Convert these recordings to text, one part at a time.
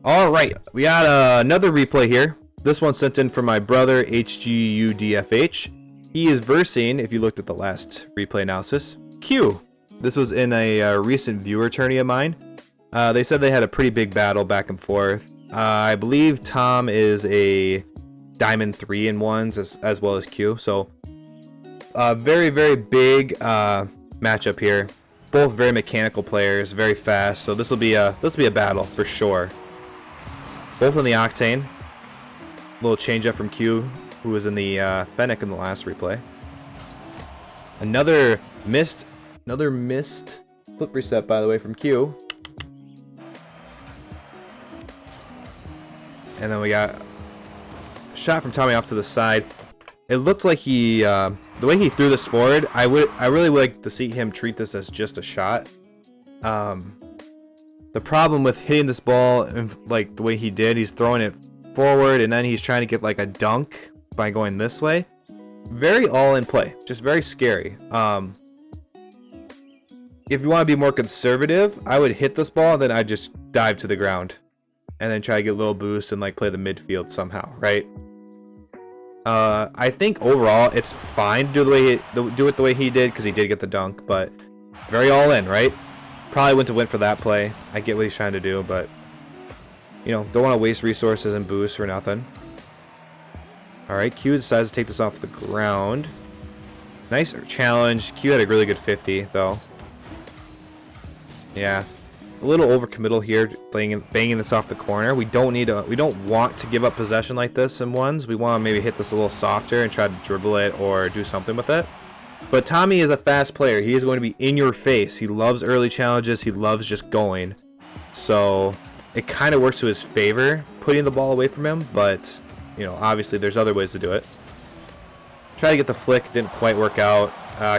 All right, we got another replay here. This one sent in from my brother HGUDFH. He is versing, if you looked at the last replay analysis, Q. This was in a recent viewer tourney of mine. They said they had a pretty big battle back and forth. I believe Tom is a Diamond 3 in ones as well as Q. So very, very big matchup here. Both very mechanical players, very fast. So this will be a battle for sure. Both in the Octane. A little change up from Q, who was in the Fennec in the last replay. Another missed flip reset, by the way, from Q. And then we got a shot from Tommy off to the side. It looked like he, the way he threw this forward, I really would like to see him treat this as just a shot. The problem with hitting this ball, like the way he did, he's throwing it forward and then he's trying to get like a dunk by going this way. Very all in play, just very scary. If you want to be more conservative, I would hit this ball and then I'd just dive to the ground and then try to get a little boost and like play the midfield somehow, right? I think overall it's fine to do it the way he did, because he did get the dunk, but very all in, right? Probably went to win for that play. I get what he's trying to do, but you know, don't want to waste resources and boosts for nothing. All right, Q decides to take this off the ground. Nice challenge. Q had a really good 50 though. Yeah, a little overcommittal here, banging this off the corner. We don't want to give up possession like this in ones. We want to maybe hit this a little softer and try to dribble it or do something with it. But Tommy is a fast player. He is going to be in your face. He loves early challenges. He loves just going. So it kind of works to his favor, putting the ball away from him. But, you know, obviously there's other ways to do it. Try to get the flick. Didn't quite work out.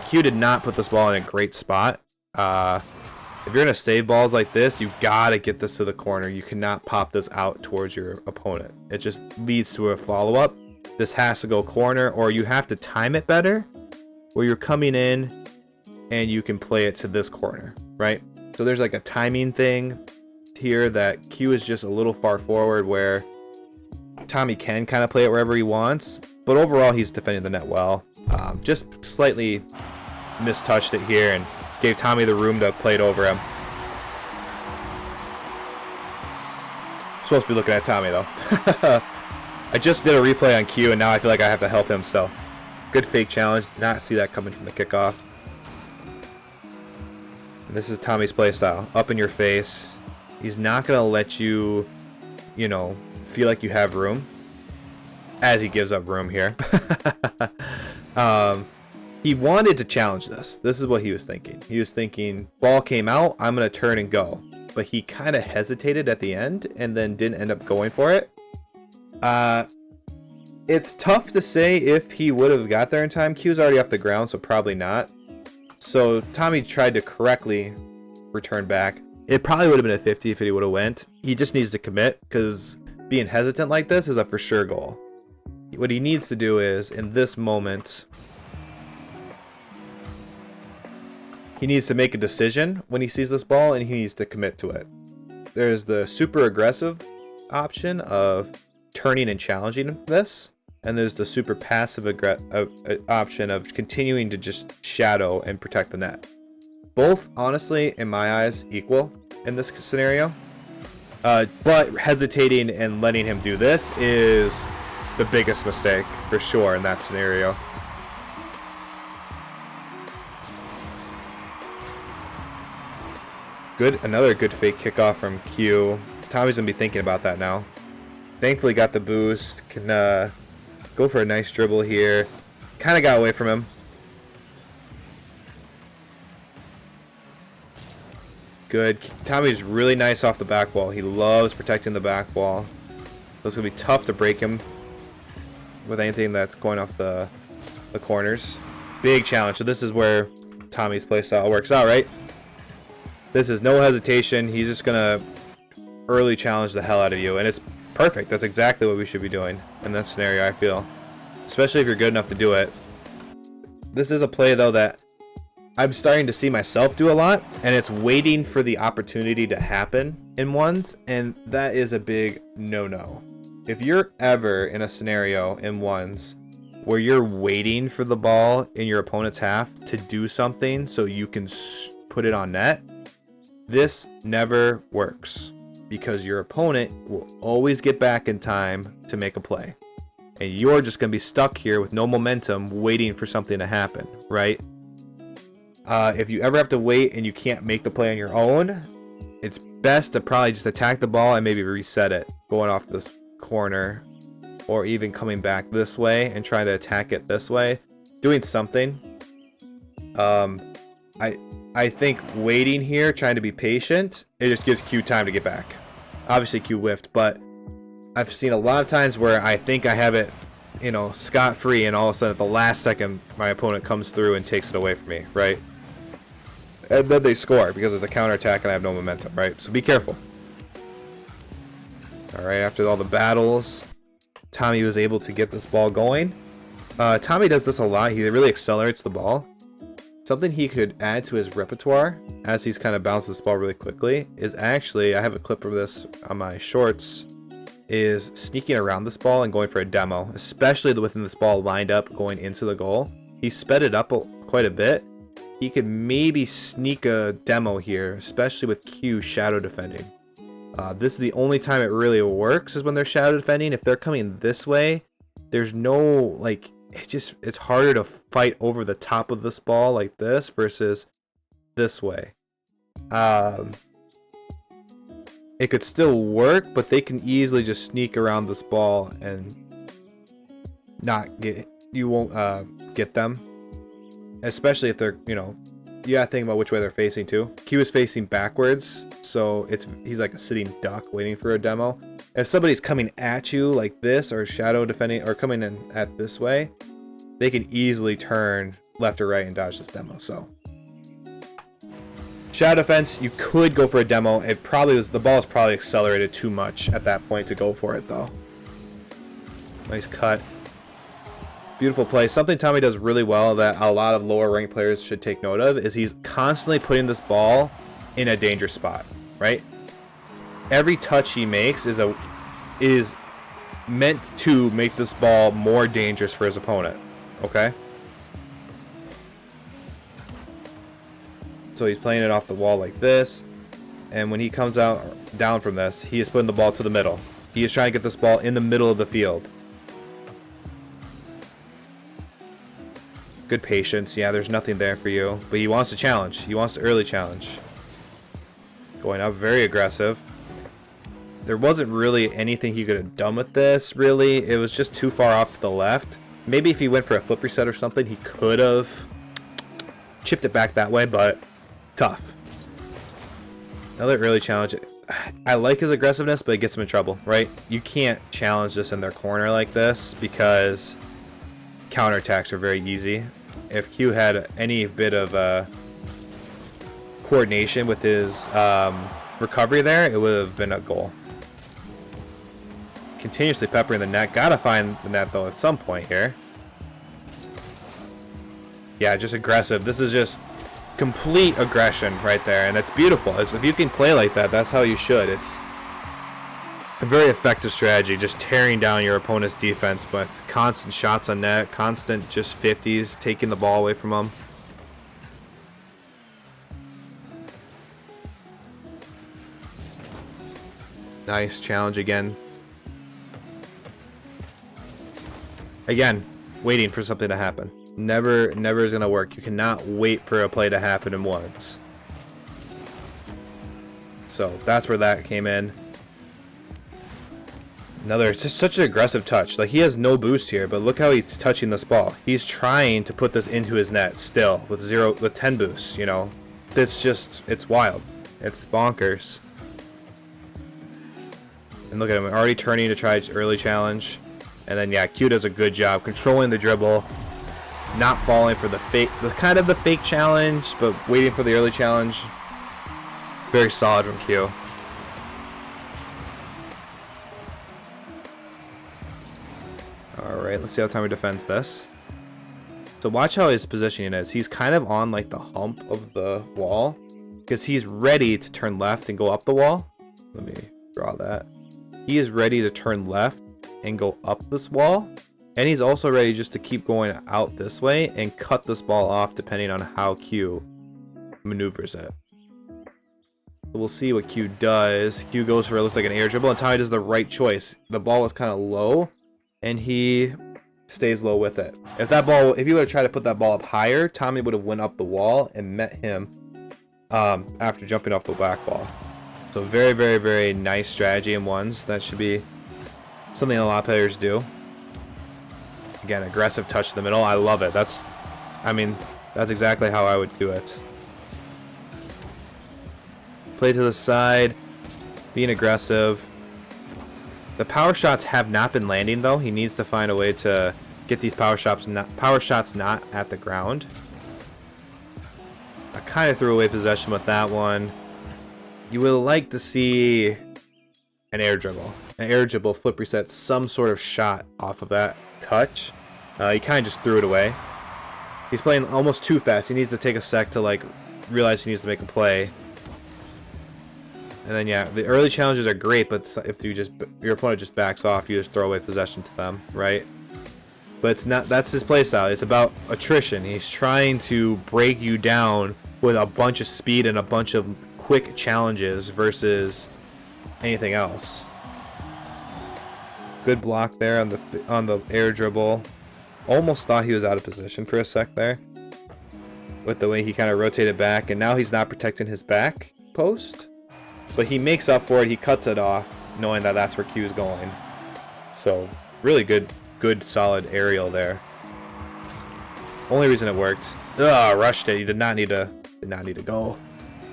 Q did not put this ball in a great spot. If you're going to save balls like this, you've got to get this to the corner. You cannot pop this out towards your opponent. It just leads to a follow-up. This has to go corner, or you have to time it better, where you're coming in and you can play it to this corner, right? So there's like a timing thing here that Q is just a little far forward, where Tommy can kind of play it wherever he wants, but overall he's defending the net well. Just slightly mistouched it here and gave Tommy the room to play it over him. Supposed to be looking at Tommy though. I just did a replay on Q and now I feel like I have to help him still. Good fake challenge. Did not see that coming from the kickoff. And this is Tommy's playstyle. Up in your face. He's not going to let you, you know, feel like you have room. As he gives up room here. He wanted to challenge this. This is what he was thinking. He was thinking, ball came out, I'm going to turn and go. But he kind of hesitated at the end and then didn't end up going for it. It's tough to say if he would have got there in time. Q's already off the ground, so probably not. So Tommy tried to correctly return back. It probably would have been a 50 if he would have went. He just needs to commit, because being hesitant like this is a for sure goal. What he needs to do is, in this moment, he needs to make a decision when he sees this ball, and he needs to commit to it. There's the super aggressive option of turning and challenging this, and there's the super passive option of continuing to just shadow and protect the net. Both, honestly, in my eyes, equal in this scenario. But hesitating and letting him do this is the biggest mistake, for sure, in that scenario. Another good fake kickoff from Q. Tommy's going to be thinking about that now. Thankfully got the boost. Can go for a nice dribble here. Kind of got away from him. Good. Tommy's really nice off the back wall. He loves protecting the back wall. So it's going to be tough to break him with anything that's going off the corners. Big challenge. So this is where Tommy's playstyle works out, right? This is no hesitation. He's just going to early challenge the hell out of you. And it's perfect. That's exactly what we should be doing in that scenario, I feel. Especially if you're good enough to do it. This is a play, though, that I'm starting to see myself do a lot, and it's waiting for the opportunity to happen in ones, and that is a big no-no. If you're ever in a scenario in ones where you're waiting for the ball in your opponent's half to do something so you can put it on net, this never works, because your opponent will always get back in time to make a play, and you're just going to be stuck here with no momentum waiting for something to happen, right? If you ever have to wait and you can't make the play on your own, it's best to probably just attack the ball and maybe reset it, going off this corner, or even coming back this way and trying to attack it this way, doing something. I think waiting here, trying to be patient, it just gives Q time to get back. Obviously Q whiffed, but I've seen a lot of times where I think I have it, you know, scot-free, and all of a sudden at the last second my opponent comes through and takes it away from me, right? And then they score because it's a counterattack and I have no momentum, right? So be careful. Alright, after all the battles, Tommy was able to get this ball going. Tommy does this a lot. He really accelerates the ball. Something he could add to his repertoire as he's kind of bounced this ball really quickly is actually, I have a clip of this on my shorts, is sneaking around this ball and going for a demo, especially within this ball lined up going into the goal. He sped it up quite a bit. He could maybe sneak a demo here, especially with Q shadow defending. This is the only time it really works, is when they're shadow defending. If they're coming this way, there's no, like, it's harder to fight over the top of this ball like this versus this way. It could still work, but they can easily just sneak around this ball and not get, you won't get them. Especially if they're, you know, you gotta think about which way they're facing too. Q is facing backwards, so he's like a sitting duck waiting for a demo. If somebody's coming at you like this, or shadow defending, or coming in at this way, they can easily turn left or right and dodge this demo. So shadow defense, you could go for a demo. It probably was, the ball is probably accelerated too much at that point to go for it though. Nice cut. Beautiful play. Something Tommy does really well that a lot of lower ranked players should take note of is he's constantly putting this ball in a dangerous spot, right? Every touch he makes is meant to make this ball more dangerous for his opponent, okay? So he's playing it off the wall like this, and when he comes out down from this, he is putting the ball to the middle. He is trying to get this ball in the middle of the field. Good patience. Yeah, there's nothing there for you, but he wants to challenge. He wants to early challenge. Going up, very aggressive. There wasn't really anything he could have done with this, really. It was just too far off to the left. Maybe if he went for a flip reset or something, he could have chipped it back that way, but tough. Another early challenge. I like his aggressiveness, but it gets him in trouble, right? You can't challenge this in their corner like this because counterattacks are very easy. If Q had any bit of coordination with his recovery there, it would have been a goal. Continuously peppering the net. Gotta find the net though at some point here. Yeah, just aggressive. This is just complete aggression right there, and it's beautiful. If you can play like that, that's how you should. It's a very effective strategy, just tearing down your opponent's defense with constant shots on net, constant just 50s, taking the ball away from them. Nice challenge again. Again, waiting for something to happen. Never is gonna work. You cannot wait for a play to happen in once. So that's where that came in. It's just such an aggressive touch. Like, he has no boost here, but look how he's touching this ball. He's trying to put this into his net still with 10 boosts, you know. It's wild. It's bonkers. And look at him already turning to try early challenge. And then yeah, Q does a good job controlling the dribble, not falling for the fake challenge, but waiting for the early challenge. Very solid from Q. Alright, let's see how Tommy defends this. So watch how his positioning is. He's kind of on like the hump of the wall because he's ready to turn left and go up the wall. Let me draw that. He is ready to turn left and go up this wall. And he's also ready just to keep going out this way and cut this ball off depending on how Q maneuvers it. We'll see what Q does. Q goes for it looks like an air dribble, and Tommy does the right choice. The ball was kind of low, and he stays low with it. If he would have tried to put that ball up higher, Tommy would have went up the wall and met him after jumping off the black ball. So very, very, very nice strategy in ones. That should be something a lot of players do. Again, aggressive touch to the middle. I love it. That's exactly how I would do it. Play to the side, being aggressive. The power shots have not been landing though. He needs to find a way to get these power shots not at the ground. I kind of threw away possession with that one. You would like to see an air dribble, flip reset, some sort of shot off of that touch. He kind of just threw it away. He's playing almost too fast. He needs to take a sec to like realize he needs to make a play. And then yeah, the early challenges are great, but if your opponent just backs off, you just throw away possession to them, right? But it's not. That's his playstyle. It's about attrition. He's trying to break you down with a bunch of speed and a bunch of quick challenges versus anything else. Good block there on the air dribble. Almost thought he was out of position for a sec there with the way he kind of rotated back, and now he's not protecting his back post. But he makes up for it. He cuts it off, knowing that that's where Q is going. So really good, solid aerial there. Only reason it worked. Rushed it. He did not need to go.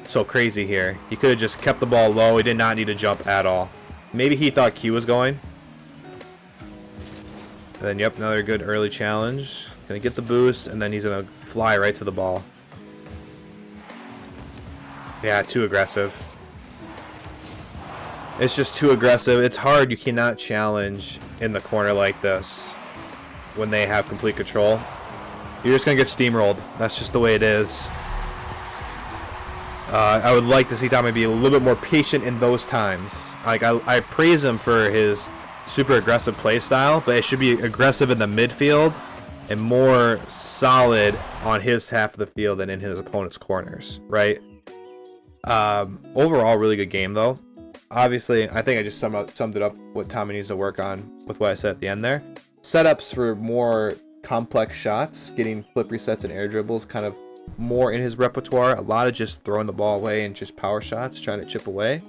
So crazy here. He could have just kept the ball low. He did not need to jump at all. Maybe he thought Q was going. And then yep, another good early challenge. Gonna get the boost, and then he's gonna fly right to the ball. Yeah, too aggressive. It's just too aggressive. It's hard. You cannot challenge in the corner like this when they have complete control. You're just going to get steamrolled. That's just the way it is. I would like to see Tommy be a little bit more patient in those times. Like I praise him for his super aggressive play style, but it should be aggressive in the midfield and more solid on his half of the field than in his opponent's corners, right? Overall, really good game, though. Obviously, I think I just summed it up what Tommy needs to work on with what I said at the end there. Setups for more complex shots, getting flip resets and air dribbles kind of more in his repertoire. A lot of just throwing the ball away and just power shots, trying to chip away.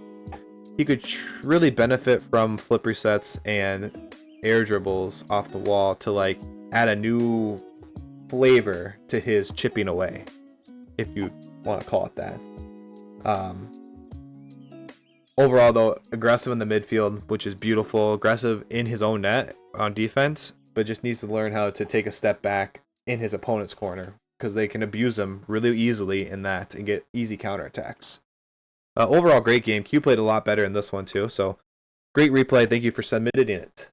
He could really benefit from flip resets and air dribbles off the wall to like add a new flavor to his chipping away, if you want to call it that. Overall, though, aggressive in the midfield, which is beautiful. Aggressive in his own net on defense, but just needs to learn how to take a step back in his opponent's corner because they can abuse him really easily in that and get easy counterattacks. Overall, great game. Q played a lot better in this one, too. So, great replay. Thank you for submitting it.